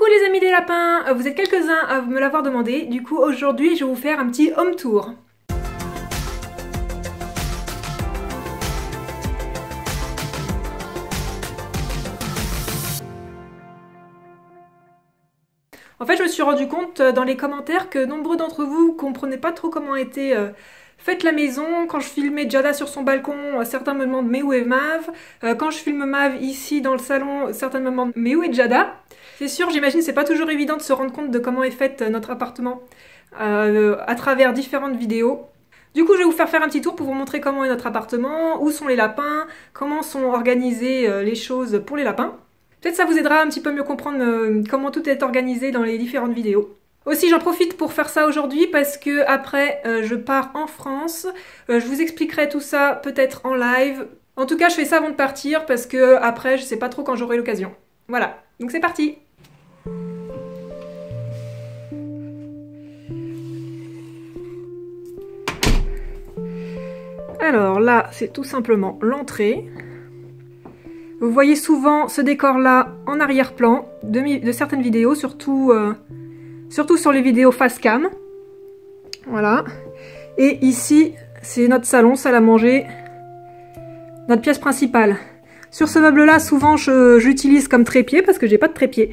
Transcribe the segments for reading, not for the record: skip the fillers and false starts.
Coucou les amis des lapins, vous êtes quelques-uns à me l'avoir demandé, du coup aujourd'hui je vais vous faire un petit home tour. En fait je me suis rendu compte dans les commentaires que nombreux d'entre vous comprenaient pas trop comment était faite la maison. Quand je filmais Jada sur son balcon, certains me demandent mais où est Mav? Quand je filme Mav ici dans le salon, certains me demandent mais où est Jada? C'est sûr, j'imagine c'est pas toujours évident de se rendre compte de comment est faite notre appartement à travers différentes vidéos. Du coup, je vais vous faire un petit tour pour vous montrer comment est notre appartement, où sont les lapins, comment sont organisées les choses pour les lapins. Peut-être ça vous aidera un petit peu mieux comprendre comment tout est organisé dans les différentes vidéos. Aussi, j'en profite pour faire ça aujourd'hui parce que après, je pars en France. Je vous expliquerai tout ça peut-être en live. En tout cas, je fais ça avant de partir parce que après, je sais pas trop quand j'aurai l'occasion. Voilà, donc c'est parti! Alors là, c'est tout simplement l'entrée. Vous voyez souvent ce décor-là en arrière-plan de certaines vidéos, surtout sur les vidéos face cam. Voilà. Et ici, c'est notre salon, salle à manger, notre pièce principale. Sur ce meuble-là, souvent, j'utilise comme trépied, parce que j'ai pas de trépied.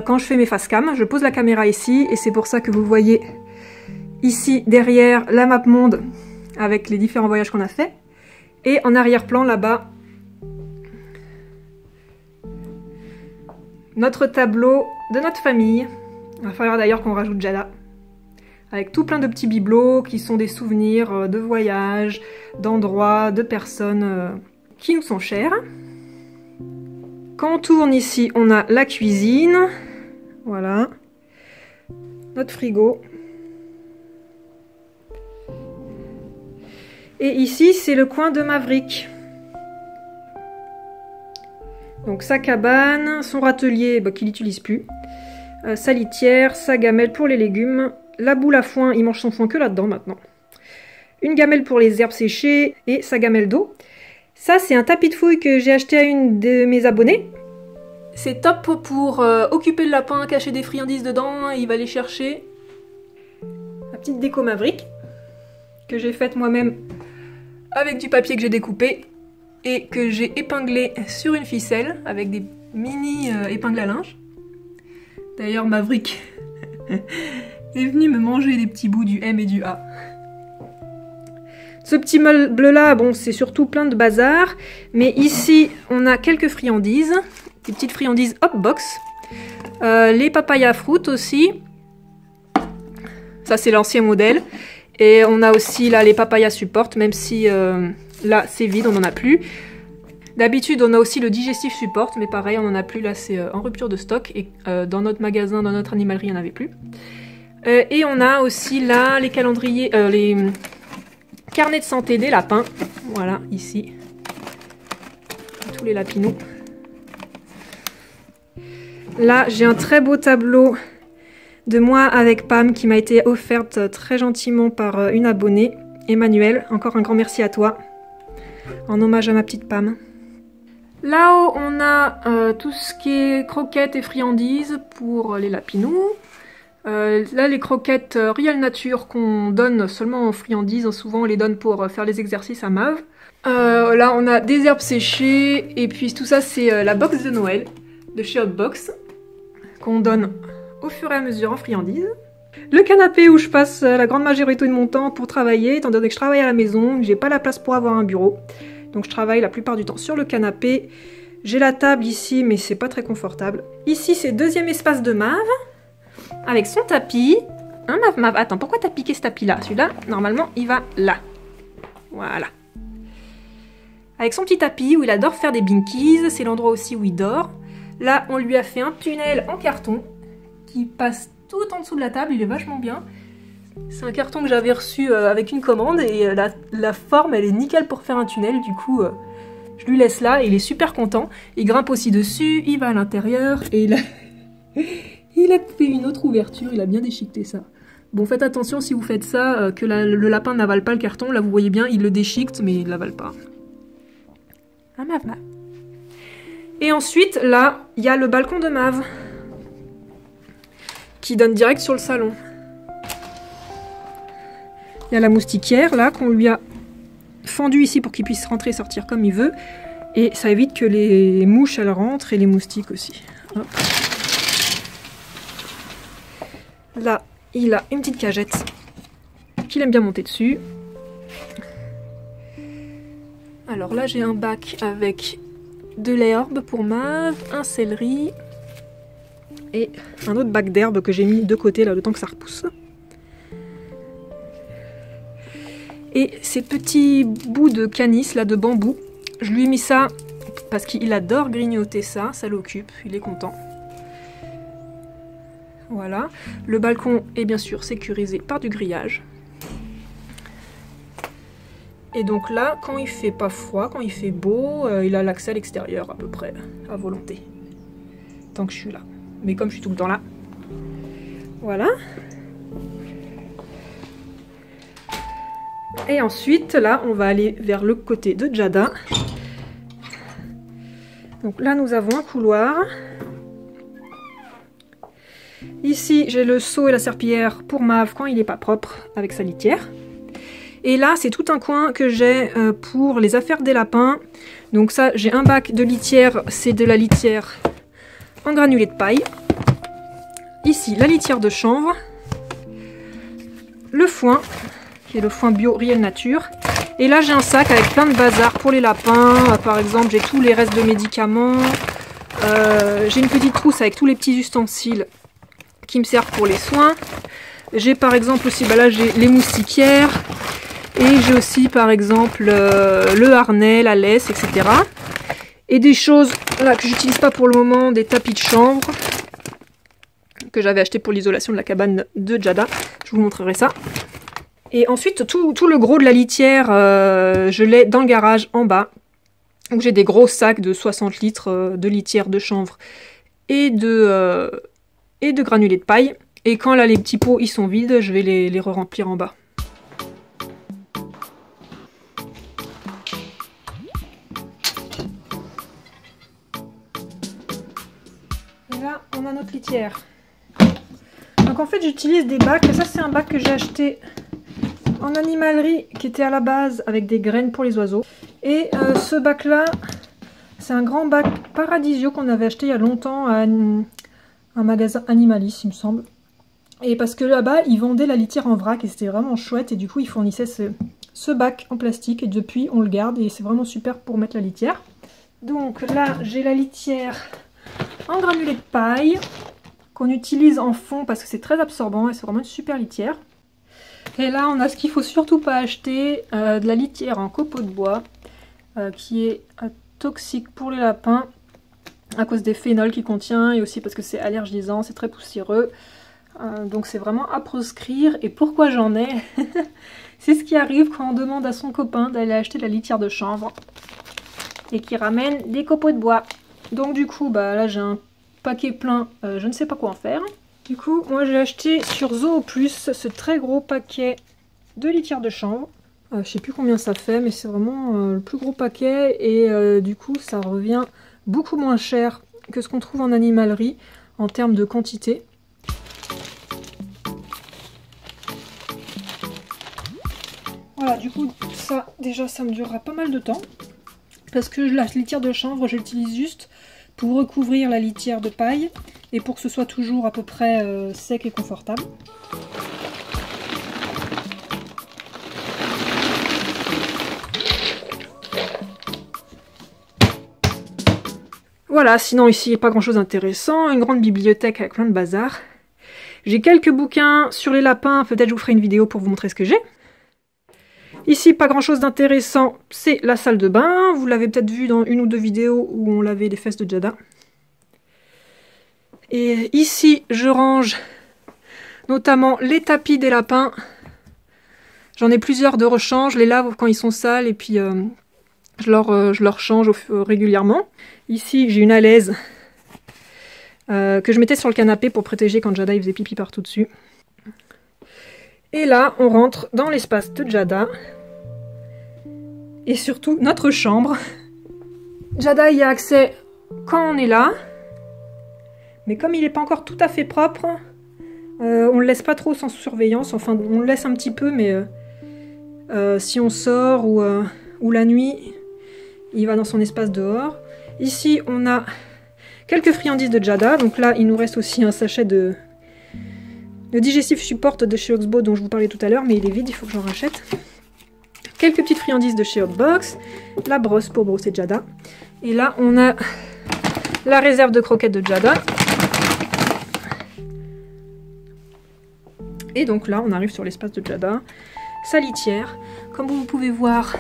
Quand je fais mes face cam, je pose la caméra ici, et c'est pour ça que vous voyez ici, derrière, la map monde, avec les différents voyages qu'on a fait. Et en arrière-plan, là-bas, notre tableau de notre famille. Il va falloir d'ailleurs qu'on rajoute Jada. Avec tout plein de petits bibelots qui sont des souvenirs de voyages, d'endroits, de personnes qui nous sont chères. Quand on tourne ici, on a la cuisine. Voilà. Notre frigo. Et ici, c'est le coin de Maverick. Donc sa cabane, son râtelier qu'il n'utilise plus, sa litière, sa gamelle pour les légumes, la boule à foin, il mange son foin que là-dedans maintenant, une gamelle pour les herbes séchées et sa gamelle d'eau. Ça c'est un tapis de fouille que j'ai acheté à une de mes abonnées. C'est top pour occuper le lapin, cacher des friandises dedans, il va les chercher. La petite déco Maverick que j'ai faite moi-même avec du papier que j'ai découpé et que j'ai épinglé sur une ficelle avec des mini épingles à linge. D'ailleurs Maverick est venu me manger les petits bouts du M et du A. Ce petit meuble là, bon c'est surtout plein de bazar, mais ici on a quelques friandises, des petites friandises hop box, les papaya fruit aussi, ça c'est l'ancien modèle, et on a aussi là les papaya support, même si là c'est vide, on n'en a plus. D'habitude on a aussi le digestif support, mais pareil on n'en a plus, là c'est en rupture de stock, et dans notre magasin, dans notre animalerie, il n'y en avait plus. Et on a aussi là les calendriers, les carnets de santé des lapins, voilà ici, tous les lapinous. Là j'ai un très beau tableau de moi avec Pam qui m'a été offerte très gentiment par une abonnée, Emmanuel, encore un grand merci à toi, en hommage à ma petite Pam. Là-haut, on a tout ce qui est croquettes et friandises pour les lapinous. Là, les croquettes Real Nature qu'on donne seulement en friandises, souvent on les donne pour faire les exercices à Mav. Là, on a des herbes séchées, et puis tout ça, c'est la box de Noël de chez Hotbox qu'on donne au fur et à mesure en friandises. Le canapé où je passe la grande majorité de mon temps pour travailler, étant donné que je travaille à la maison, que j'ai pas la place pour avoir un bureau. Donc je travaille la plupart du temps sur le canapé. J'ai la table ici, mais c'est pas très confortable. Ici, c'est deuxième espace de Mav, avec son tapis. Hein, Mav, attends, pourquoi t'as piqué ce tapis-là? Celui-là, normalement, il va là. Voilà. Avec son petit tapis où il adore faire des binkies, c'est l'endroit aussi où il dort. Là, on lui a fait un tunnel en carton qui passe tout en dessous de la table, il est vachement bien. C'est un carton que j'avais reçu avec une commande, et la forme elle est nickel pour faire un tunnel, du coup je lui laisse là et il est super content. Il grimpe aussi dessus, il va à l'intérieur, et il a fait une autre ouverture, il a bien déchiqueté ça. Bon, faites attention si vous faites ça, que le lapin n'avale pas le carton. Là vous voyez bien, il le déchiquete mais il l'avale pas. Ah Mav. Et ensuite là, il y a le balcon de Mav. qui donne direct sur le salon. Il y a la moustiquaire là qu'on lui a fendue ici pour qu'il puisse rentrer et sortir comme il veut. Et ça évite que les mouches elles rentrent et les moustiques aussi. Hop. Là, il a une petite cagette qu'il aime bien monter dessus. Alors là, j'ai un bac avec de l'herbe pour Mav, un céleri et un autre bac d'herbe que j'ai mis de côté là, le temps que ça repousse. Et ces petits bouts de canis là, de bambou, je lui ai mis ça parce qu'il adore grignoter ça, ça l'occupe, il est content. Voilà, le balcon est bien sûr sécurisé par du grillage. Et donc là, quand il fait pas froid, quand il fait beau, il a l'accès à l'extérieur à peu près, à volonté. Tant que je suis là. Mais comme je suis tout le temps là. Voilà. Et ensuite, là, on va aller vers le côté de Jada. Donc là, nous avons un couloir. Ici, j'ai le seau et la serpillière pour Mav quand il n'est pas propre avec sa litière. Et là, c'est tout un coin que j'ai pour les affaires des lapins. Donc ça, j'ai un bac de litière, c'est de la litière en granulés de paille. Ici, la litière de chanvre. Le foin, qui est le foin bio Riel Nature. Et là, j'ai un sac avec plein de bazar pour les lapins. Par exemple, j'ai tous les restes de médicaments. J'ai une petite trousse avec tous les petits ustensiles qui me servent pour les soins. J'ai par exemple aussi, bah là, j'ai les moustiquaires. Et j'ai aussi par exemple le harnais, la laisse, etc. Et des choses là, que j'utilise pas pour le moment, des tapis de chambre que j'avais acheté pour l'isolation de la cabane de Jada. Je vous montrerai ça. Et ensuite, tout le gros de la litière, je l'ai dans le garage en bas. Donc j'ai des gros sacs de 60 litres de litière de chanvre et de granulés de paille. Et quand là les petits pots ils sont vides, je vais les re-remplir en bas. Là, on a notre litière. Donc en fait, j'utilise des bacs. Ça, c'est un bac que j'ai acheté en animalerie, qui était à la base avec des graines pour les oiseaux. Et ce bac-là, c'est un grand bac Paradisio qu'on avait acheté il y a longtemps à un magasin Animalis, il me semble. Et parce que là-bas, ils vendaient la litière en vrac et c'était vraiment chouette. Et du coup, ils fournissaient ce bac en plastique. Et depuis, on le garde et c'est vraiment super pour mettre la litière. Donc là, j'ai la litière en granulés de paille qu'on utilise en fond parce que c'est très absorbant et c'est vraiment une super litière. Et là on a ce qu'il faut surtout pas acheter, de la litière en copeaux de bois qui est toxique pour les lapins à cause des phénols qu'il contient et aussi parce que c'est allergisant, c'est très poussiéreux. Donc c'est vraiment à proscrire. Et pourquoi j'en ai c'est ce qui arrive quand on demande à son copain d'aller acheter de la litière de chanvre et qui ramène des copeaux de bois. Donc du coup, bah là j'ai un paquet plein, je ne sais pas quoi en faire. Du coup, moi j'ai acheté sur Zooplus ce très gros paquet de litière de chanvre. Je sais plus combien ça fait, mais c'est vraiment le plus gros paquet. Et du coup, ça revient beaucoup moins cher que ce qu'on trouve en animalerie en termes de quantité. Voilà, du coup, ça déjà, ça me durera pas mal de temps. Parce que la litière de chanvre, je l'utilise juste pour recouvrir la litière de paille et pour que ce soit toujours à peu près sec et confortable. Voilà, sinon ici il n'y a pas grand chose d'intéressant, une grande bibliothèque avec plein de bazar. J'ai quelques bouquins sur les lapins, peut-être je vous ferai une vidéo pour vous montrer ce que j'ai. Ici, pas grand chose d'intéressant, c'est la salle de bain. Vous l'avez peut-être vu dans une ou deux vidéos où on lavait les fesses de Jada. Et ici, je range notamment les tapis des lapins. J'en ai plusieurs de rechange, je les lave quand ils sont sales et puis je leur change régulièrement. Ici, j'ai une alaise que je mettais sur le canapé pour protéger quand Jada il faisait pipi partout dessus. Et là, on rentre dans l'espace de Jada. Et surtout, notre chambre. Jada y a accès quand on est là. Mais comme il n'est pas encore tout à fait propre, On le laisse pas trop sans surveillance, enfin on le laisse un petit peu, mais si on sort ou la nuit, il va dans son espace dehors. Ici on a quelques friandises de Jada, donc là il nous reste aussi un sachet de digestif support de chez Oxbow dont je vous parlais tout à l'heure, mais il est vide, il faut que j'en rachète. Quelques petites friandises de chez Hotbox, la brosse pour brosser Jada. Et là on a la réserve de croquettes de Jada. Et donc là on arrive sur l'espace de Jada, sa litière. Comme vous pouvez voir,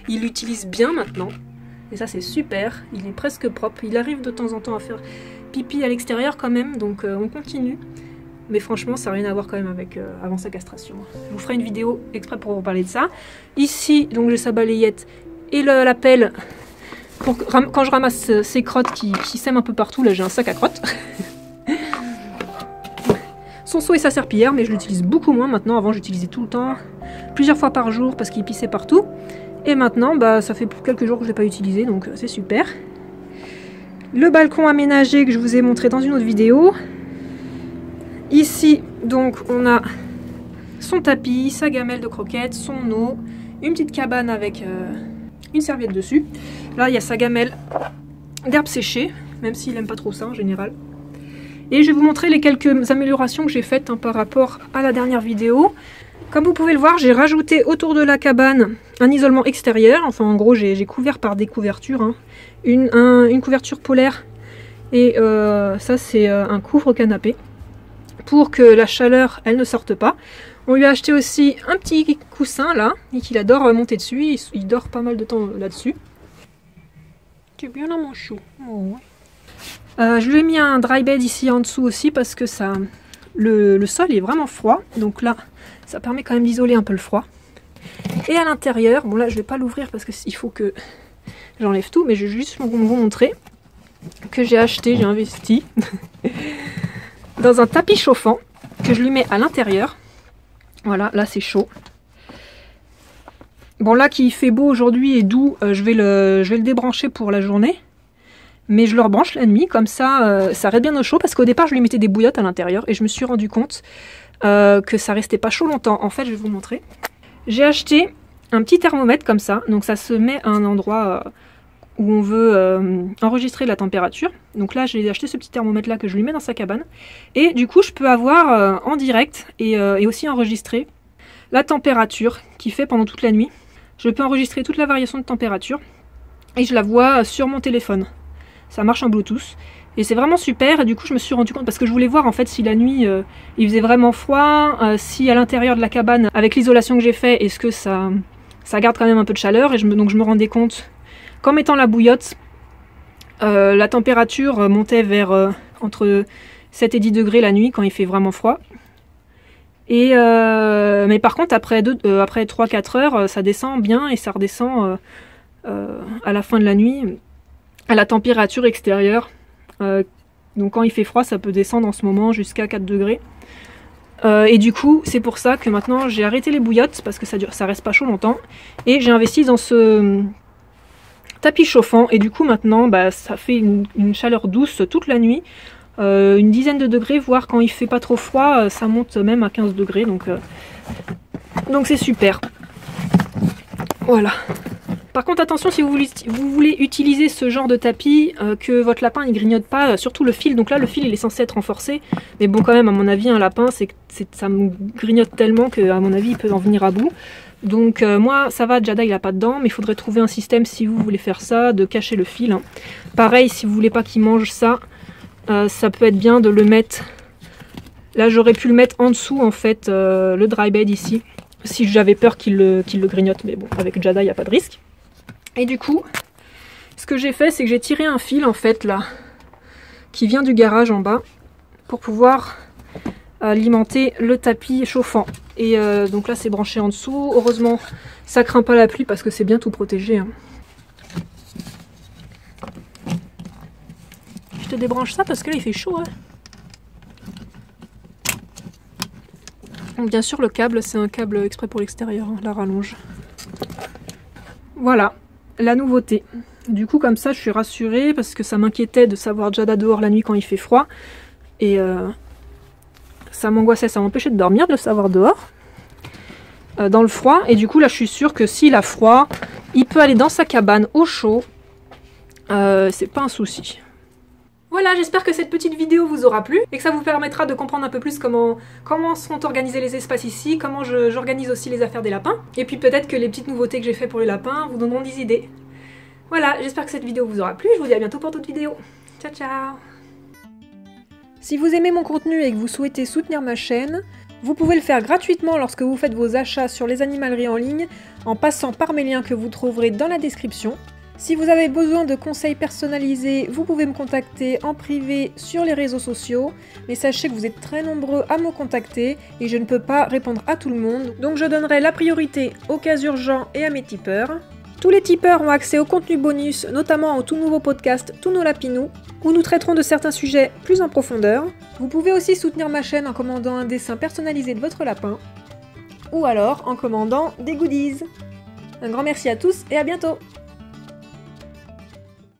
il l'utilise bien maintenant. Et ça c'est super, il est presque propre. Il arrive de temps en temps à faire pipi à l'extérieur quand même, donc on continue. Mais franchement, ça n'a rien à voir quand même avec avant sa castration. Je vous ferai une vidéo exprès pour vous parler de ça. Ici, donc j'ai sa balayette et la pelle pour quand je ramasse ces crottes qui sèment un peu partout. Là, j'ai un sac à crottes. Son seau et sa serpillière, mais je l'utilise beaucoup moins maintenant. Avant, j'utilisais tout le temps, plusieurs fois par jour parce qu'il pissait partout. Et maintenant, bah, ça fait quelques jours que je ne l'ai pas utilisé, donc c'est super. Le balcon aménagé que je vous ai montré dans une autre vidéo. Ici, donc, on a son tapis, sa gamelle de croquettes, son eau, une petite cabane avec une serviette dessus. Là, il y a sa gamelle d'herbes séchées, même s'il n'aime pas trop ça en général. Et je vais vous montrer les quelques améliorations que j'ai faites par rapport à la dernière vidéo. Comme vous pouvez le voir, j'ai rajouté autour de la cabane un isolement extérieur. Enfin, en gros, j'ai couvert par des couvertures. Hein. Une couverture polaire et ça, c'est un couvre-canapé. Pour que la chaleur, elle ne sorte pas. On lui a acheté aussi un petit coussin là, et qu'il adore monter dessus. Il dort pas mal de temps là-dessus. Tu es bien là mon chou. Oh. Je lui ai mis un dry bed ici en dessous aussi parce que ça, le sol est vraiment froid. Donc là, ça permet quand même d'isoler un peu le froid. Et à l'intérieur, bon là je vais pas l'ouvrir parce qu'il faut que j'enlève tout, mais je vais juste vous montrer que j'ai acheté, j'ai investi dans un tapis chauffant que je lui mets à l'intérieur. Voilà, là c'est chaud. Bon là qu'il fait beau aujourd'hui et doux, je vais le débrancher pour la journée. Mais je le rebranche la nuit, comme ça, ça reste bien au chaud. Parce qu'au départ je lui mettais des bouillottes à l'intérieur et je me suis rendu compte que ça restait pas chaud longtemps. En fait, je vais vous montrer. J'ai acheté un petit thermomètre comme ça. Donc ça se met à un endroit où on veut enregistrer la température. Donc là, j'ai acheté ce petit thermomètre là que je lui mets dans sa cabane. Et du coup, je peux avoir en direct et aussi enregistrer la température qu'il fait pendant toute la nuit. Je peux enregistrer toute la variation de température et je la vois sur mon téléphone. Ça marche en Bluetooth. Et c'est vraiment super. Et du coup, je me suis rendu compte, parce que je voulais voir en fait si la nuit il faisait vraiment froid, si à l'intérieur de la cabane, avec l'isolation que j'ai fait, est-ce que ça garde quand même un peu de chaleur. Et donc je me rendais compte qu'en mettant la bouillotte, la température montait vers entre 7 et 10 degrés la nuit quand il fait vraiment froid. Et mais par contre, après 3-4 heures, ça descend bien et ça redescend à la fin de la nuit à la température extérieure. Donc quand il fait froid, ça peut descendre en ce moment jusqu'à 4 degrés. Et du coup, c'est pour ça que maintenant j'ai arrêté les bouillottes parce que ça reste pas chaud longtemps. Et j'ai investi dans ce tapis chauffant. Et du coup, maintenant, bah, ça fait une chaleur douce toute la nuit. Une dizaine de degrés, voire quand il fait pas trop froid, ça monte même à 15 degrés. Donc c'est super. Voilà. Par contre, attention, si vous voulez utiliser ce genre de tapis, que votre lapin ne grignote pas, surtout le fil. Donc là, le fil, il est censé être renforcé. Mais bon, quand même, à mon avis, un lapin, ça me grignote tellement qu'à mon avis, il peut en venir à bout. Donc moi, ça va, Jada, il n'a pas dedans. Mais il faudrait trouver un système, si vous voulez faire ça, de cacher le fil. Hein. Pareil, si vous voulez pas qu'il mange ça, ça peut être bien de le mettre... Là, j'aurais pu le mettre en dessous, en fait, le dry bed ici. Si j'avais peur qu'il le grignote. Mais bon, avec Jada, il n'y a pas de risque. Et du coup, ce que j'ai fait, c'est que j'ai tiré un fil, en fait, là, qui vient du garage en bas, pour pouvoir alimenter le tapis chauffant. Et donc là, c'est branché en dessous. Heureusement, ça craint pas la pluie, parce que c'est bien tout protégé. Hein. Je te débranche ça, parce que là, il fait chaud. Hein. Donc, bien sûr, le câble, c'est un câble exprès pour l'extérieur, hein, la rallonge. Voilà. La nouveauté. Du coup, comme ça, je suis rassurée parce que ça m'inquiétait de savoir Jada dehors la nuit quand il fait froid. Et ça m'angoissait, ça m'empêchait de dormir de le savoir dehors, dans le froid. Et du coup là je suis sûre que s'il a froid, il peut aller dans sa cabane au chaud, c'est pas un souci. Voilà, j'espère que cette petite vidéo vous aura plu et que ça vous permettra de comprendre un peu plus comment sont organisés les espaces ici, comment j'organise aussi les affaires des lapins. Et puis peut-être que les petites nouveautés que j'ai fait pour les lapins vous donneront des idées. Voilà, j'espère que cette vidéo vous aura plu, je vous dis à bientôt pour d'autres vidéos. Ciao ciao! Si vous aimez mon contenu et que vous souhaitez soutenir ma chaîne, vous pouvez le faire gratuitement lorsque vous faites vos achats sur les animaleries en ligne en passant par mes liens que vous trouverez dans la description. Si vous avez besoin de conseils personnalisés, vous pouvez me contacter en privé sur les réseaux sociaux, mais sachez que vous êtes très nombreux à me contacter et je ne peux pas répondre à tout le monde, donc je donnerai la priorité aux cas urgents et à mes tipeurs. Tous les tipeurs ont accès au contenu bonus, notamment au tout nouveau podcast Tous nos lapinous, où nous traiterons de certains sujets plus en profondeur. Vous pouvez aussi soutenir ma chaîne en commandant un dessin personnalisé de votre lapin, ou alors en commandant des goodies. Un grand merci à tous et à bientôt!